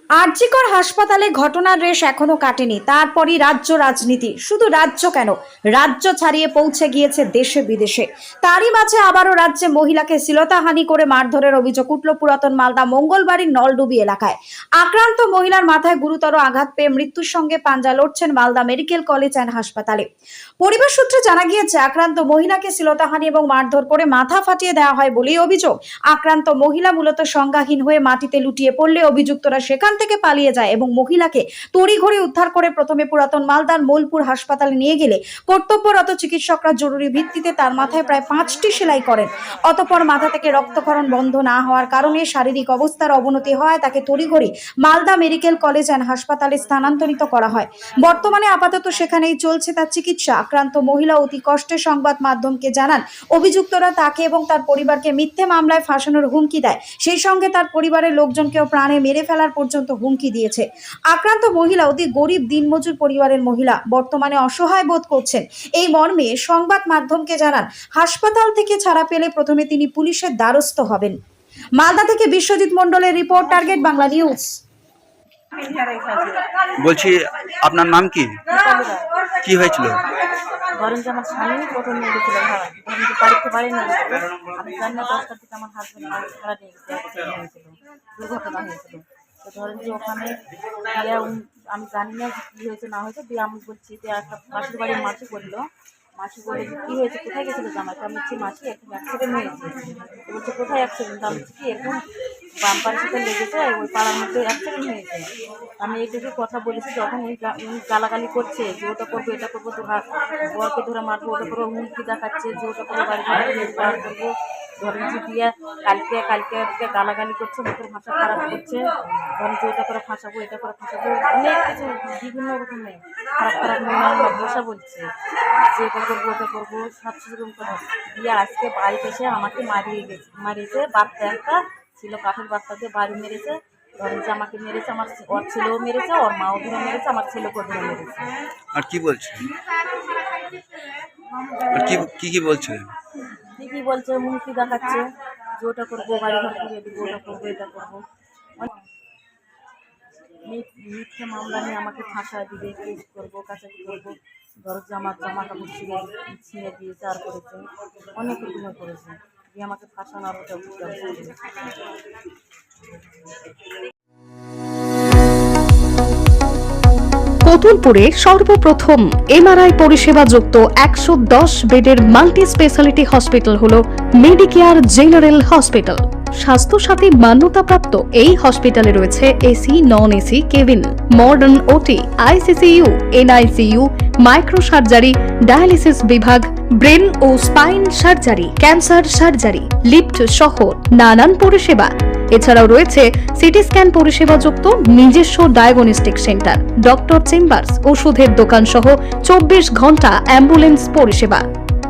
আরজিকর হাসপাতালে ঘটনার রেশ এখনো কাটেনি। তারপরই রাজ্য রাজনীতি, শুধু রাজ্য কেন, রাজ্য ছাড়িয়ে পৌঁছে গিয়েছে দেশে বিদেশে। তারই মাঝে আবারও রাজ্যে মহিলাকে শ্লীলতাহানি করে মারধরের অভিযোগ উঠল পুরাতন মালদা মঙ্গলবাড়ির নলডুবি এলাকায়। আক্রান্ত মহিলার মাথায় গুরুতর আঘাত পেয়ে মৃত্যুর সঙ্গে পাঞ্জা লড়ছেন মালদা মেডিকেল কলেজ অ্যান্ড হাসপাতালে। পরিবার সূত্রে জানা গিয়েছে, আক্রান্ত মহিলাকে শ্লীলতাহানি এবং মারধর করে মাথা ফাটিয়ে দেওয়া হয় বলেই অভিযোগ। আক্রান্ত মহিলা মূলত সংজ্ঞাহীন হয়ে মাটিতে লুটিয়ে পড়লে অভিযুক্তরা সেখান থেকে পালিয়ে যায় এবং মহিলাকে তড়িঘড়ি উদ্ধার করে প্রথমে পুরাতন মালদার মোলপুর হাসপাতালে নিয়ে গেলে কর্তব্যরত চিকিৎসকরা জরুরি ভিত্তিতে তার মাথায় প্রায় 5টি সেলাই করেন। অতঃপর মাথা থেকে রক্তক্ষরণ বন্ধ না হওয়ার কারণে শারীরিক অবস্থার অবনতি হয়, তাকে তড়িঘড়ি মালদা মেডিকেল কলেজ অ্যান্ড হাসপাতালে স্থানান্তরিত করা হয়। বর্তমানে আপাতত সেখানেই চলছে তার চিকিৎসা। আক্রান্ত মহিলা অতি কষ্টে সংবাদ মাধ্যমকে জানান, অভিযুক্তরা তাকে এবং তার পরিবারকে মিথ্যে মামলায় ফাঁসানোর হুমকি দেয়, সেই সঙ্গে তার পরিবারের লোকজনকেও প্রাণে মেরে ফেলার পর্যন্ত হুমকি দিয়েছে। আক্রান্ত মহিলা অতি গরিব দিনমজুর পরিবারের মহিলা, বর্তমানে অসহায় বোধ করছেন। এই মর্মে সংবাদ মাধ্যমকে জানান, হাসপাতাল থেকে ছাড়া পেলে প্রথমে তিনি পুলিশের দ্বারস্থ হবেন। মালদা থেকে বিশ্বজিৎ মণ্ডলের রিপোর্ট, টার্গেট বাংলা নিউজ। বলছি, আপনার নাম কি? কি হয়েছিল? ধরেন যে আমার স্বামী প্রথম নিয়ে গেছিল ভাড়া, কিন্তু বাড়িতে পারি না। আমি জানি না 10টার দিকে আমার হাজব্যান্ড ভাড়া নিয়ে গেছে, হয়েছিল দুর্ঘটনা হয়েছিল। তো ধরেন যে ওখানে আমি জানি না কী হয়েছে না হয়েছে, দিয়ে আমি বলছি যে একটা পাশের বাড়ির মাসি বললো, মাসি বলে যে কী হয়েছে, কোথায় গেছিলো জামাইটা? আমি বলছি মাসি এখন অ্যাক্সিডেন্ট হয়েছে। বলছে কোথায় অ্যাক্সিডেন্ট? আমি বলছি কি এরকম বাম্পারের সাথে লেগেছে, ওই পাড়ার মধ্যে অ্যাক্সিডেন্ট হয়েছে। আমি এইটুকু কথা বলেছি। যখন উনি গালাগালি করছে যে ওটা করবো এটা করবো, তো বরকে ধরে মারবো, ওটা করবো, হুমকি দেখাচ্ছে যে ওটা করবো, বাড়ি বার করবো, ধরেন যে দিয়ে কালকে গালাগালি করছে, মুখের ভাষা খারাপ করছে, ধরেন যে ওটা করে ফাঁসাবো এটা করে ফাঁসাবো, অনেক কিছু বিভিন্ন রকমের খারাপ ভাষা বলছে যে এটা করবো ওটা করবো, সব সেরকম কথা দিয়ে আজকে বাড়িতে এসে আমাকে মারিয়েছে। বাচ্চা একটা ছিল, কাঠের বাচ্চা দিয়ে বাড়ি মেরেছে। ধরেন যে আমাকে মেরেছে, আমার ওর ছেলেও মেরেছে, ওর মাও ধরে মেরেছে, আমার ছেলেকেও ধরে মেরেছে। আর কি বলছে? আর কি বলছে? কি বলছে, হুমকি দেখাচ্ছে যে ওটা করবো, বাড়ি ঘর ফিরিয়ে দেবো, ওটা করবো এটা করবো। মিথ্যে মামলা নিয়ে আমাকে ফাঁসা দিবে, কেস করবো, কাছাকাছি করবো। ধরো যে আমার জামা কাপড় ছিঁড়ে দিয়েছে, আর করেছে অনেক রকমের করেছে, দিয়ে আমাকে ফাঁসানোর ওটা কতুলপুরে সর্বপ্রথম এমআরআই পরিষেবা যুক্ত 110 বেডের মাল্টি স্পেশালিটি হসপিটাল হলো মেডিকেয়ার জেনারেল হসপিটাল। স্বাস্থ্যসাথী মান্যতাপ্রাপ্ত এই হসপিটালে রয়েছে AC, non AC cabin, modern OT, ICCU, NICU, micro surgery, dialysis বিভাগ, ব্রেন ও spine surgery, cancer surgery, lift সহ নানান পরিষেবা। এছাড়াও রয়েছে সিটি স্ক্যান পরিষেবা যুক্ত নিজস্ব ডায়াগনস্টিক সেন্টার, ডক্টর চেম্বার্স, ওষুধের দোকান সহ 24 ঘন্টা অ্যাম্বুলেন্স পরিষেবা।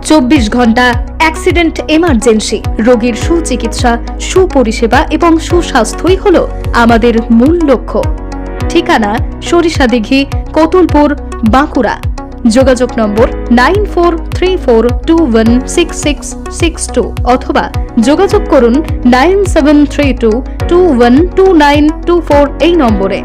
24 ঘন্টা অ্যাক্সিডেন্ট এমার্জেন্সি, রোগীর সুচিকিৎসা, সুপরিষেবা এবং সুস্বাস্থ্যই হলো আমাদের মূল লক্ষ্য। ঠিকানা সরিষাদিঘি, কতুলপুর, বাঁকুড়া। যোগাযোগ নম্বর 9434216662 অথবা যোগাযোগ করুন 9732212924 এই নম্বরে।